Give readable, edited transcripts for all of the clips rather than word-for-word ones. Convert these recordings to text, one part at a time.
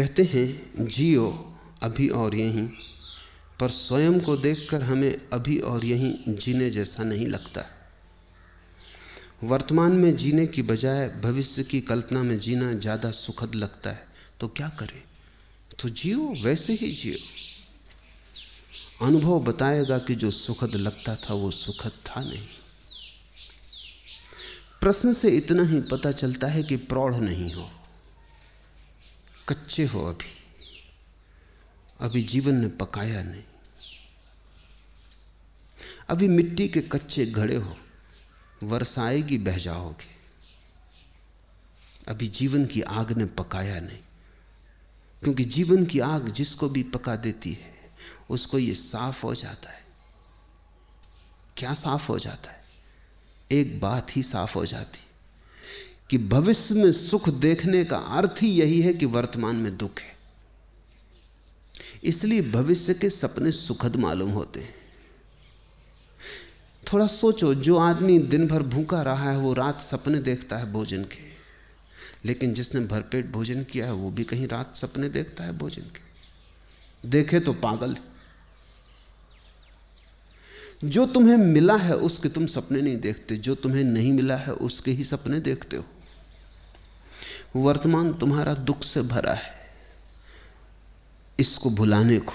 कहते हैं जियो अभी और यहीं, पर स्वयं को देखकर हमें अभी और यहीं जीने जैसा नहीं लगता। वर्तमान में जीने की बजाय भविष्य की कल्पना में जीना ज़्यादा सुखद लगता है। तो क्या करें? तो जियो, वैसे ही जियो। अनुभव बताएगा कि जो सुखद लगता था वो सुखद था नहीं। प्रश्न से इतना ही पता चलता है कि प्रौढ़ नहीं हो, कच्चे हो, अभी जीवन ने पकाया नहीं, अभी मिट्टी के कच्चे घड़े हो, वर्षा आएगी बह जाओगे। अभी जीवन की आग ने पकाया नहीं, क्योंकि जीवन की आग जिसको भी पका देती है उसको ये साफ हो जाता है। क्या साफ हो जाता है? एक बात ही साफ हो जाती कि भविष्य में सुख देखने का अर्थ ही यही है कि वर्तमान में दुख है। इसलिए भविष्य के सपने सुखद मालूम होते हैं। थोड़ा सोचो, जो आदमी दिन भर भूखा रहा है वो रात सपने देखता है भोजन के, लेकिन जिसने भरपेट भोजन किया है वो भी कहीं रात सपने देखता है भोजन के। देखे तो पागल। जो तुम्हें मिला है उसके तुम सपने नहीं देखते, जो तुम्हें नहीं मिला है उसके ही सपने देखते हो। वर्तमान तुम्हारा दुख से भरा है। इसको भुलाने को,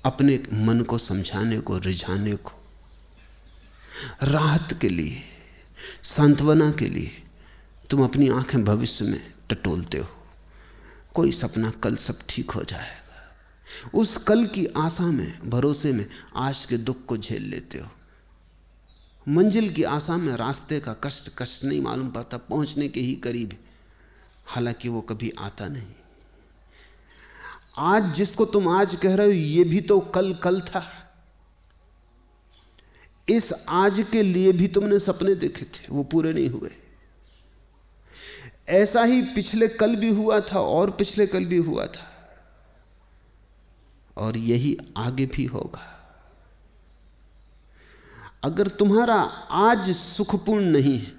अपने मन को समझाने को, रिझाने को, राहत के लिए, सांत्वना के लिए तुम अपनी आंखें भविष्य में टटोलते हो। कोई सपना, कल सब ठीक हो जाएगा। उस कल की आशा में, भरोसे में आज के दुख को झेल लेते हो। मंजिल की आशा में रास्ते का कष्ट कष्ट नहीं मालूम पड़ता, पहुंचने के ही करीब है, हालांकि वो कभी आता नहीं। आज जिसको तुम आज कह रहे हो ये भी तो कल कल था। इस आज के लिए भी तुमने सपने देखे थे, वो पूरे नहीं हुए। ऐसा ही पिछले कल भी हुआ था और पिछले कल भी हुआ था, और यही आगे भी होगा। अगर तुम्हारा आज सुखपूर्ण नहीं है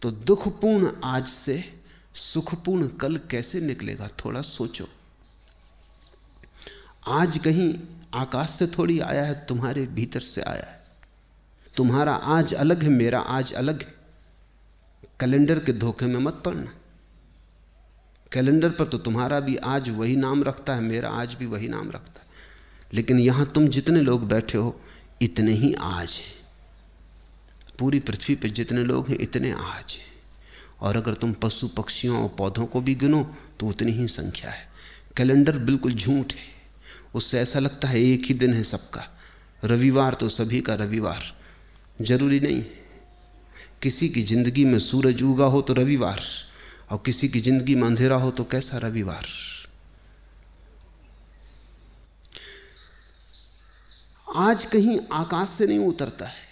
तो दुखपूर्ण आज से सुखपूर्ण कल कैसे निकलेगा? थोड़ा सोचो। आज कहीं आकाश से थोड़ी आया है, तुम्हारे भीतर से आया है। तुम्हारा आज अलग है, मेरा आज अलग है। कैलेंडर के धोखे में मत पड़ना। कैलेंडर पर तो तुम्हारा भी आज वही नाम रखता है, मेरा आज भी वही नाम रखता है, लेकिन यहां तुम जितने लोग बैठे हो इतने ही आज हैं। पूरी पृथ्वी पर जितने लोग हैं इतने आज हैं। और अगर तुम पशु पक्षियों और पौधों को भी गिनो तो उतनी ही संख्या है। कैलेंडर बिल्कुल झूठ है। उससे ऐसा लगता है एक ही दिन है सबका। रविवार तो सभी का रविवार, जरूरी नहीं। किसी की जिंदगी में सूरज उगा हो तो रविवार, और किसी की जिंदगी में अंधेरा हो तो कैसा रविवार। आज कहीं आकाश से नहीं उतरता है,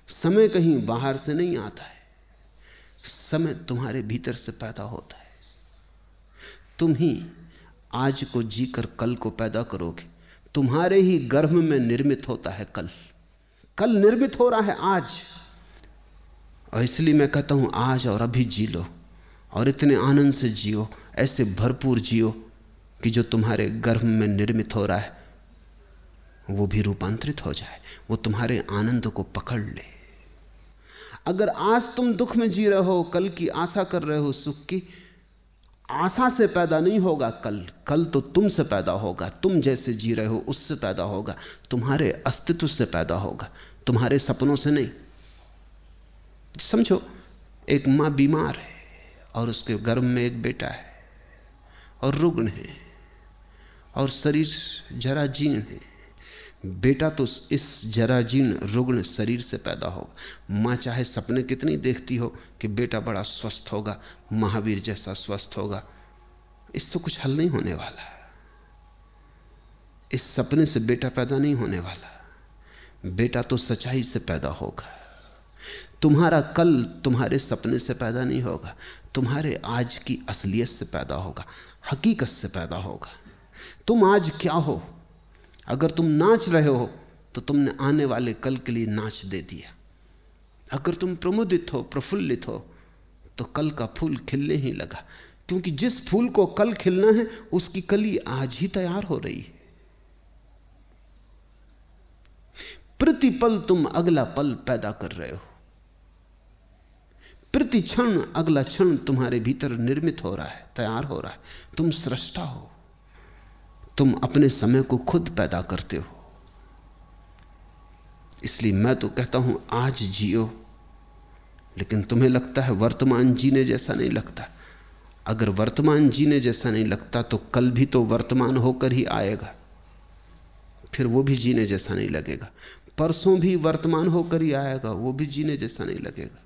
समय कहीं बाहर से नहीं आता है। समय तुम्हारे भीतर से पैदा होता है। तुम ही आज को जीकर कल को पैदा करोगे। तुम्हारे ही गर्भ में निर्मित होता है कल। कल निर्मित हो रहा है आज। और इसलिए मैं कहता हूं आज और अभी जी लो, और इतने आनंद से जियो, ऐसे भरपूर जियो कि जो तुम्हारे गर्भ में निर्मित हो रहा है वो भी रूपांतरित हो जाए, वो तुम्हारे आनंद को पकड़ ले। अगर आज तुम दुख में जी रहे हो, कल की आशा कर रहे हो सुख की, आशा से पैदा नहीं होगा कल। कल तो तुमसे पैदा होगा। तुम जैसे जी रहे हो उससे पैदा होगा, तुम्हारे अस्तित्व से पैदा होगा, तुम्हारे सपनों से नहीं। समझो, एक माँ बीमार है और उसके गर्भ में एक बेटा है और रुग्ण है और शरीर जराजीर्ण है। बेटा तो इस जराजीर्ण रुग्ण शरीर से पैदा होगा। माँ चाहे सपने कितनी देखती हो कि बेटा बड़ा स्वस्थ होगा, महावीर जैसा स्वस्थ होगा, इससे कुछ हल नहीं होने वाला। इस सपने से बेटा पैदा नहीं होने वाला। बेटा तो सच्चाई से पैदा होगा। तुम्हारा कल तुम्हारे सपने से पैदा नहीं होगा, तुम्हारे आज की असलियत से पैदा होगा, हकीकत से पैदा होगा। तुम आज क्या हो? अगर तुम नाच रहे हो तो तुमने आने वाले कल के लिए नाच दे दिया। अगर तुम प्रमुदित हो, प्रफुल्लित हो, तो कल का फूल खिलने ही लगा, क्योंकि जिस फूल को कल खिलना है उसकी कली आज ही तैयार हो रही है। प्रतिपल तुम अगला पल पैदा कर रहे हो, प्रति क्षण अगला क्षण तुम्हारे भीतर निर्मित हो रहा है, तैयार हो रहा है। तुम सृष्टा हो, तुम अपने समय को खुद पैदा करते हो। इसलिए मैं तो कहता हूं आज जियो, लेकिन तुम्हें लगता है वर्तमान जीने जैसा नहीं लगता। अगर वर्तमान जीने जैसा नहीं लगता तो कल भी तो वर्तमान होकर ही आएगा, फिर वो भी जीने जैसा नहीं लगेगा। परसों भी वर्तमान होकर ही आएगा, वो भी जीने जैसा नहीं लगेगा।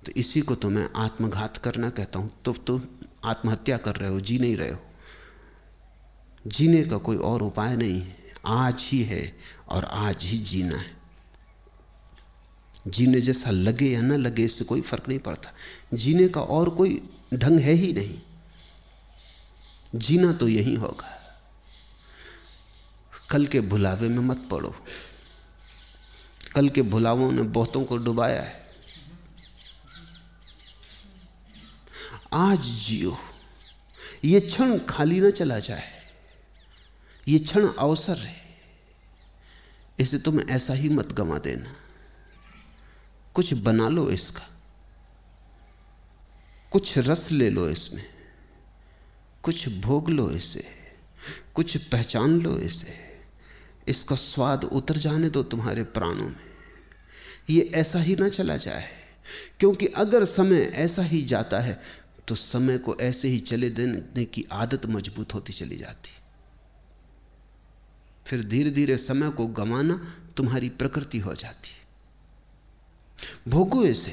तो इसी को तो मैं आत्मघात करना कहता हूं। तो तुम आत्महत्या कर रहे हो, जी नहीं रहे हो। जीने का कोई और उपाय नहीं है, आज ही है और आज ही जीना है। जीने जैसा लगे या ना लगे इससे कोई फर्क नहीं पड़ता। जीने का और कोई ढंग है ही नहीं, जीना तो यही होगा। कल के भुलावे में मत पड़ो, कल के भुलावों ने बहुतों को डुबाया है। आज जियो, ये क्षण खाली ना चला जाए, ये क्षण अवसर है, इसे तुम ऐसा ही मत गंवा देना। कुछ बना लो इसका, कुछ रस ले लो इसमें, कुछ भोग लो इसे, कुछ पहचान लो इसे, इसका स्वाद उतर जाने दो तुम्हारे प्राणों में। ये ऐसा ही ना चला जाए, क्योंकि अगर समय ऐसा ही जाता है तो समय को ऐसे ही चले देने की आदत मजबूत होती चली जाती। फिर धीरे धीरे समय को गंवाना तुम्हारी प्रकृति हो जाती। भोगो इसे,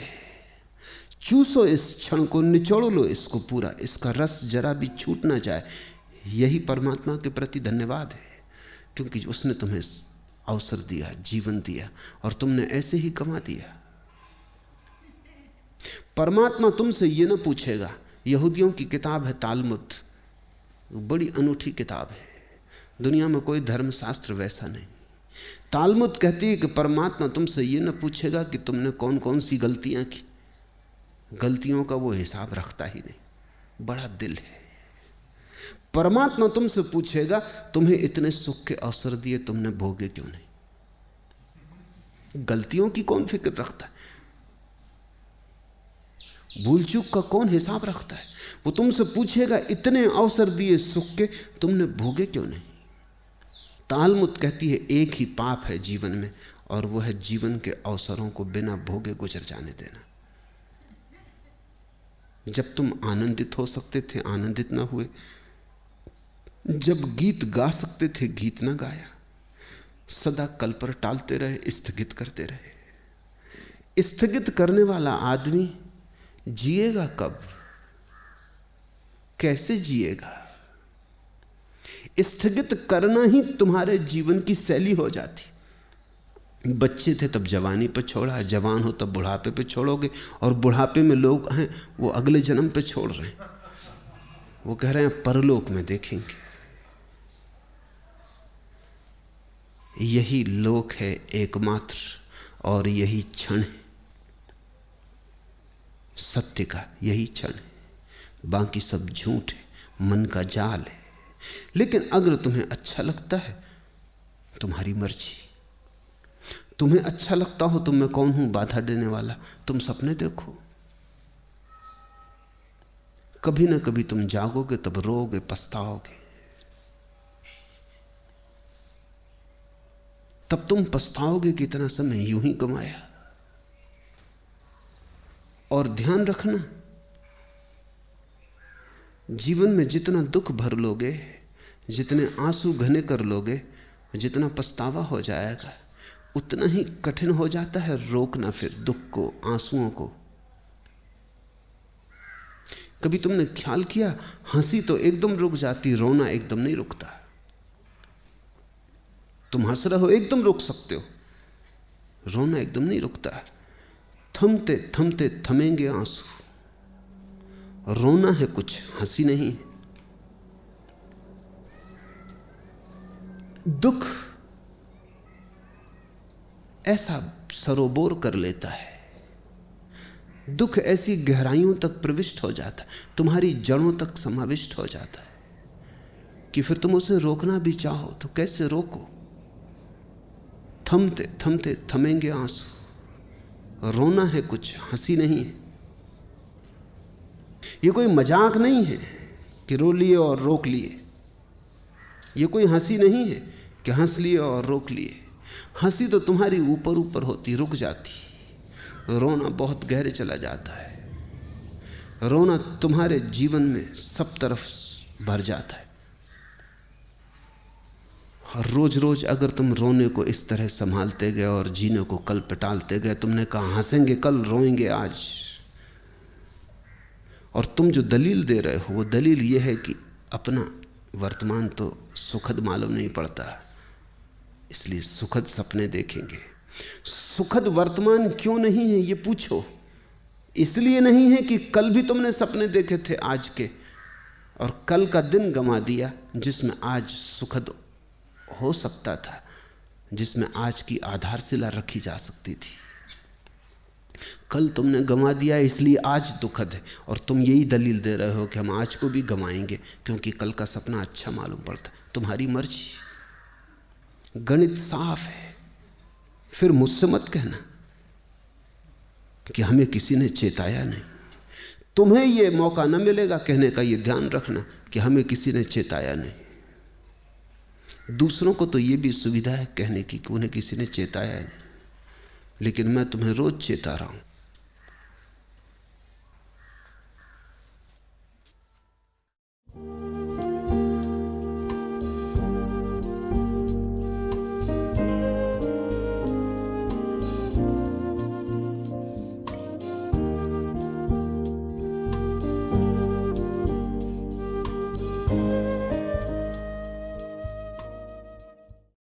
चूसो इस क्षण को, निचोड़ लो इसको पूरा, इसका रस जरा भी छूट ना जाए। यही परमात्मा के प्रति धन्यवाद है, क्योंकि उसने तुम्हें अवसर दिया, जीवन दिया, और तुमने ऐसे ही गंवा दिया। परमात्मा तुमसे ये ना पूछेगा। यहूदियों की किताब है तालमुद, बड़ी अनूठी किताब है, दुनिया में कोई धर्मशास्त्र वैसा नहीं। तालमुद कहती है कि परमात्मा तुमसे ये ना पूछेगा कि तुमने कौन कौन सी गलतियां की, गलतियों का वो हिसाब रखता ही नहीं, बड़ा दिल है। परमात्मा तुमसे पूछेगा तुम्हें इतने सुख के अवसर दिए, तुमने भोगे क्यों नहीं? गलतियों की कौन फिक्र रखता है? भूल चूक का कौन हिसाब रखता है? वो तुमसे पूछेगा इतने अवसर दिए सुख के, तुमने भोगे क्यों नहीं? तालमुद कहती है एक ही पाप है जीवन में, और वो है जीवन के अवसरों को बिना भोगे गुजर जाने देना। जब तुम आनंदित हो सकते थे आनंदित ना हुए, जब गीत गा सकते थे गीत ना गाया, सदा कल पर टालते रहे, स्थगित करते रहे। स्थगित करने वाला आदमी जिएगा कब, कैसे जिएगा? स्थगित करना ही तुम्हारे जीवन की शैली हो जाती। बच्चे थे तब जवानी पे छोड़ा, जवान हो तब बुढ़ापे पे छोड़ोगे, और बुढ़ापे में लोग हैं वो अगले जन्म पे छोड़ रहे हैं, वो कह रहे हैं परलोक में देखेंगे। यही लोक है एकमात्र, और यही क्षण है सत्य का, यही क्षण है, बाकी सब झूठ है, मन का जाल है। लेकिन अगर तुम्हें अच्छा लगता है, तुम्हारी मर्जी। तुम्हें अच्छा लगता हो तो मैं कौन हूं बाधा देने वाला? तुम सपने देखो, कभी ना कभी तुम जागोगे, तब रोओगे, पछताओगे। तब तुम पछताओगे कि इतना समय यूं ही गंवाया। और ध्यान रखना, जीवन में जितना दुख भर लोगे, जितने आंसू घने कर लोगे, जितना पछतावा हो जाएगा, उतना ही कठिन हो जाता है रोकना फिर दुख को, आंसुओं को। कभी तुमने ख्याल किया, हंसी तो एकदम रुक जाती, रोना एकदम नहीं रुकता। तुम हंस रहे हो एकदम रुक सकते हो, रोना एकदम नहीं रुकता। थमते थमते थमेंगे आंसू। रोना है कुछ, हंसी नहीं। दुख ऐसा सरोबोर कर लेता है, दुख ऐसी गहराइयों तक प्रविष्ट हो जाता है, तुम्हारी जड़ों तक समाविष्ट हो जाता है कि फिर तुम उसे रोकना भी चाहो तो कैसे रोको। थमते थमते थमेंगे आंसू। रोना है कुछ, हंसी नहीं है। ये कोई मजाक नहीं है कि रो लिए और रोक लिए। ये कोई हंसी नहीं है कि हंस लिए और रोक लिए। हंसी तो तुम्हारी ऊपर ऊपर होती, रुक जाती। रोना बहुत गहरे चला जाता है। रोना तुम्हारे जीवन में सब तरफ भर जाता है। और रोज रोज अगर तुम रोने को इस तरह संभालते गए और जीने को कल पे टालते गए, तुमने कहा हंसेंगे कल, रोएंगे आज, और तुम जो दलील दे रहे हो वो दलील ये है कि अपना वर्तमान तो सुखद मालूम नहीं पड़ता, इसलिए सुखद सपने देखेंगे। सुखद वर्तमान क्यों नहीं है ये पूछो। इसलिए नहीं है कि कल भी तुमने सपने देखे थे आज के, और कल का दिन गंवा दिया जिसमें आज सुखद हो सकता था, जिसमें आज की आधारशिला रखी जा सकती थी। कल तुमने गंवा दिया इसलिए आज दुखद है, और तुम यही दलील दे रहे हो कि हम आज को भी गंवाएंगे क्योंकि कल का सपना अच्छा मालूम पड़ता। तुम्हारी मर्जी, गणित साफ है। फिर मुझसे मत कहना कि हमें किसी ने चेताया नहीं। तुम्हें यह मौका न मिलेगा कहने का, यह ध्यान रखना कि हमें किसी ने चेताया नहीं। दूसरों को तो यह भी सुविधा है कहने की कि उन्हें किसी ने चेताया नहीं, लेकिन मैं तुम्हें रोज चेता रहा हूं